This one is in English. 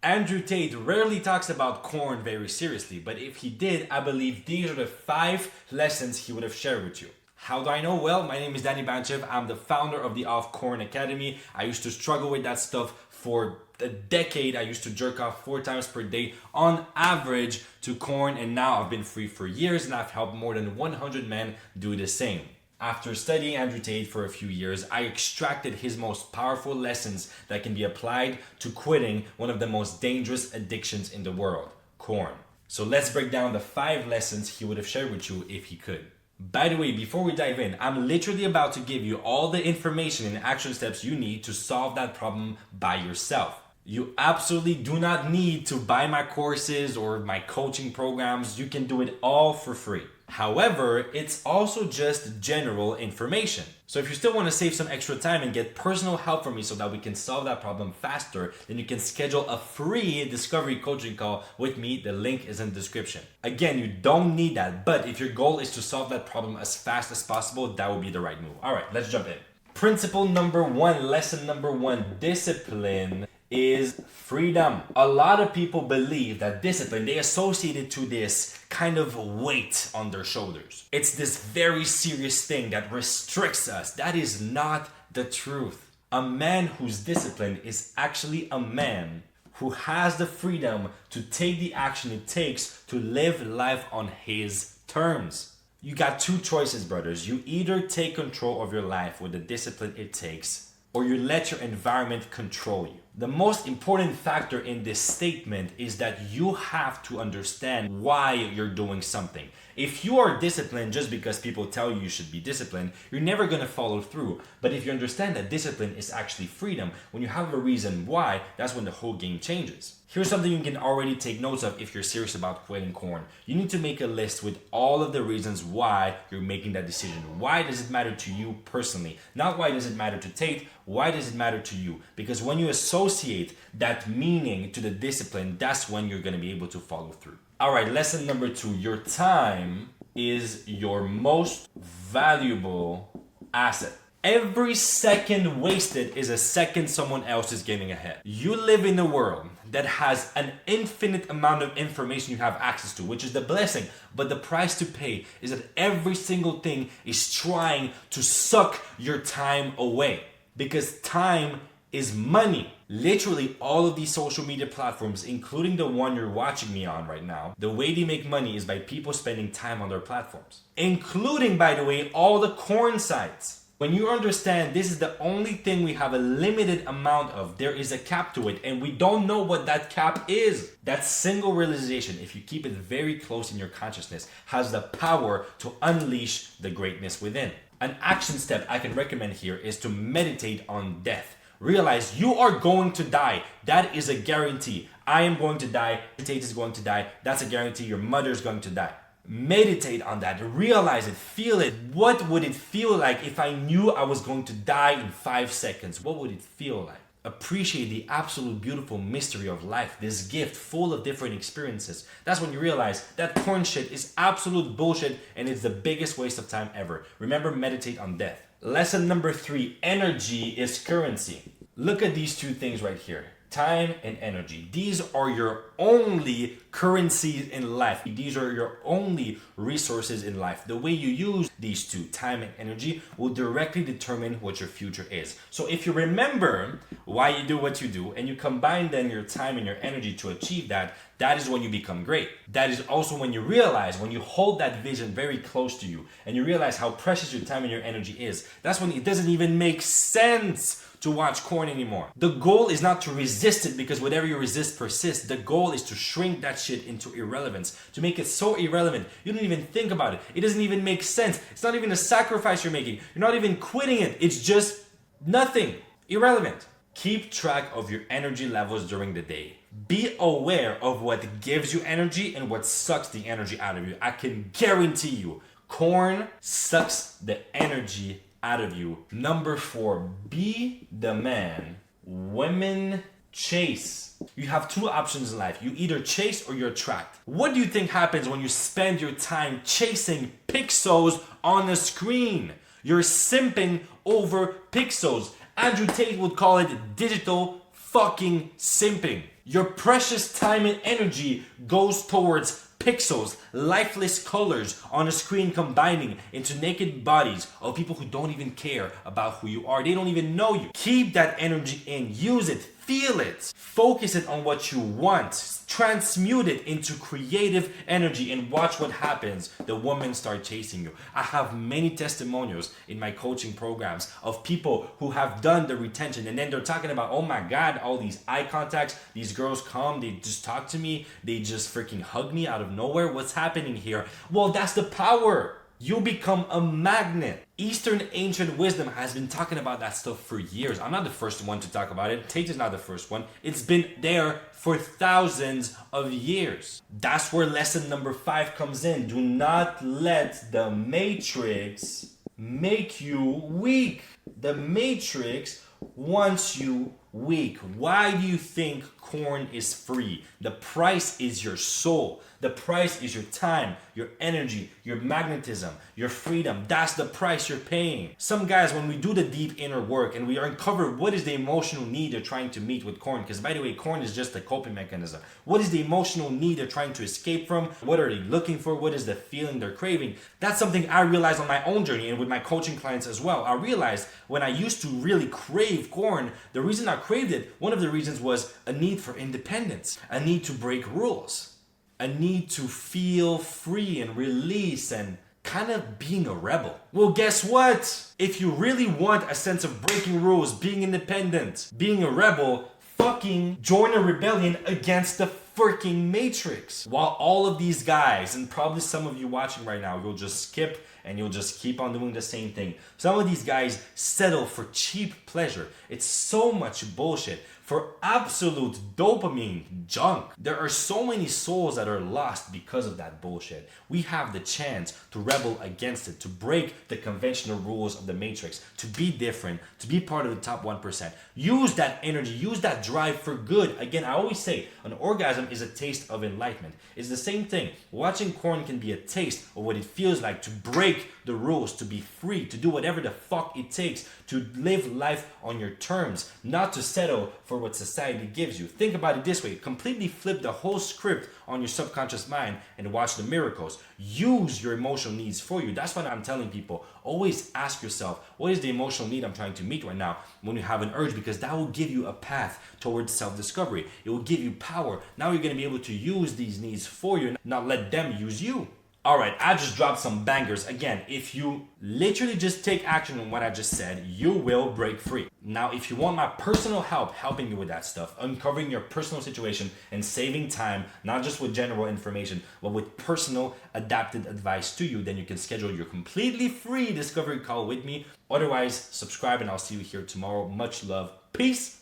Andrew Tate rarely talks about corn very seriously, but if he did, I believe these are the 5 lessons he would have shared with you. How do I know? Well, my name is Danny Banchev. I'm the founder of the Off Corn Academy. I used to struggle with that stuff for a decade. I used to jerk off 4 times per day on average to corn, and now I've been free for years and I've helped more than 100 men do the same. After studying Andrew Tate for a few years, I extracted his most powerful lessons that can be applied to quitting one of the most dangerous addictions in the world, corn. So let's break down the 5 lessons he would have shared with you if he could. By the way, before we dive in, I'm literally about to give you all the information and action steps you need to solve that problem by yourself. You absolutely do not need to buy my courses or my coaching programs. You can do it all for free. However, it's also just general information. So if you still want to save some extra time and get personal help from me so that we can solve that problem faster, then you can schedule a free discovery coaching call with me. The link is in the description. Again, you don't need that, but if your goal is to solve that problem as fast as possible, that would be the right move. All right, let's jump in. Principle number 1, lesson number 1, discipline is freedom. A lot of people believe that discipline, they associate it to this kind of weight on their shoulders. It's this very serious thing that restricts us. That is not the truth. A man who's disciplined is actually a man who has the freedom to take the action it takes to live life on his terms. You got 2 choices, brothers. You either take control of your life with the discipline it takes, or you let your environment control you. The most important factor in this statement is that you have to understand why you're doing something. If you are disciplined just because people tell you should be disciplined, you're never going to follow through. But if you understand that discipline is actually freedom, when you have a reason why, that's when the whole game changes. Here's something you can already take notes of if you're serious about quitting corn. You need to make a list with all of the reasons why you're making that decision. Why does it matter to you personally? Not why does it matter to Tate, why does it matter to you? Because when you associate that meaning to the discipline, that's when you're going to be able to follow through. All right, lesson number 2, your time is your most valuable asset. Every second wasted is a second someone else is getting ahead. You live in a world that has an infinite amount of information you have access to, which is the blessing. But the price to pay is that every single thing is trying to suck your time away. Because time is money. Literally all of these social media platforms, including the one you're watching me on right now, the way they make money is by people spending time on their platforms. Including, by the way, all the corn sites. When you understand this is the only thing we have a limited amount of, there is a cap to it, and we don't know what that cap is. That single realization, if you keep it very close in your consciousness, has the power to unleash the greatness within. An action step I can recommend here is to meditate on death. Realize you are going to die. That is a guarantee. I am going to die. Tate is going to die. That's a guarantee. Your mother is going to die. Meditate on that. Realize it. Feel it. What would it feel like if I knew I was going to die in 5 seconds? What would it feel like? Appreciate the absolute beautiful mystery of life, this gift full of different experiences. That's when you realize that corn shit is absolute bullshit and it's the biggest waste of time ever. Remember, meditate on death. Lesson number 3, energy is currency. Look at these 2 things right here. Time and energy. These are your only currencies in life. These are your only resources in life. The way you use these 2, time and energy, will directly determine what your future is. So if you remember why you do what you do and you combine then your time and your energy to achieve that, that is when you become great. That is also when you realize, when you hold that vision very close to you and you realize how precious your time and your energy is, that's when it doesn't even make sense to watch corn anymore. The goal is not to resist it, because whatever you resist persists. The goal is to shrink that shit into irrelevance, to make it so irrelevant you don't even think about it. It doesn't even make sense. It's not even a sacrifice you're making. You're not even quitting it. It's just nothing. Irrelevant. Keep track of your energy levels during the day. Be aware of what gives you energy and what sucks the energy out of you. I can guarantee you, corn sucks the energy out of you. Number 4, be the man women chase. You have 2 options in life. You either chase or you attract. What do you think happens when you spend your time chasing pixels on a screen? You're simping over pixels. Andrew Tate would call it digital fucking simping. Your precious time and energy goes towards pixels, lifeless colors on a screen combining into naked bodies of people who don't even care about who you are. They don't even know you. Keep that energy in, use it, feel it, focus it on what you want, transmute it into creative energy and watch what happens. The women start chasing you. I have many testimonials in my coaching programs of people who have done the retention and then they're talking about, oh my God, all these eye contacts, these girls come, they just talk to me, they just freaking hug me out of nowhere. What's happening here? Well, that's the power. You become a magnet. Eastern ancient wisdom has been talking about that stuff for years. I'm not the first one to talk about it. Tate is not the first one. It's been there for thousands of years. That's where lesson number 5 comes in. Do not let the matrix make you weak. The matrix wants you weak. Why do you think corn is free? The price is your soul. The price is your time, your energy, your magnetism, your freedom. That's the price you're paying. Some guys, when we do the deep inner work and we uncover what is the emotional need they're trying to meet with corn, because by the way, corn is just a coping mechanism. What is the emotional need they're trying to escape from? What are they looking for? What is the feeling they're craving? That's something I realized on my own journey and with my coaching clients as well. I realized when I used to really crave corn, the reason I craved it, one of the reasons was a need for independence, a need to break rules, a need to feel free and release and kind of being a rebel. Well, guess what? If you really want a sense of breaking rules, being independent, being a rebel, fucking join a rebellion against the freaking matrix. While all of these guys, and probably some of you watching right now, you'll just skip and you'll just keep on doing the same thing. Some of these guys settle for cheap pleasure. It's so much bullshit. For absolute dopamine junk. There are so many souls that are lost because of that bullshit. We have the chance to rebel against it, to break the conventional rules of the matrix, to be different, to be part of the top 1%. Use that energy, use that drive for good. Again, I always say an orgasm is a taste of enlightenment. It's the same thing. Watching corn can be a taste of what it feels like to break the rules, to be free, to do whatever the fuck it takes, to live life on your terms, not to settle for what society gives you. Think about it this way. Completely flip the whole script on your subconscious mind and watch the miracles. Use your emotional needs for you. That's what I'm telling people. Always ask yourself, what is the emotional need I'm trying to meet right now when you have an urge? Because that will give you a path towards self-discovery. It will give you power. Now you're going to be able to use these needs for you, not let them use you. Alright, I just dropped some bangers. Again, if you literally just take action on what I just said, you will break free. Now, if you want my personal help helping you with that stuff, uncovering your personal situation and saving time, not just with general information, but with personal adapted advice to you, then you can schedule your completely free discovery call with me. Otherwise, subscribe and I'll see you here tomorrow. Much love. Peace.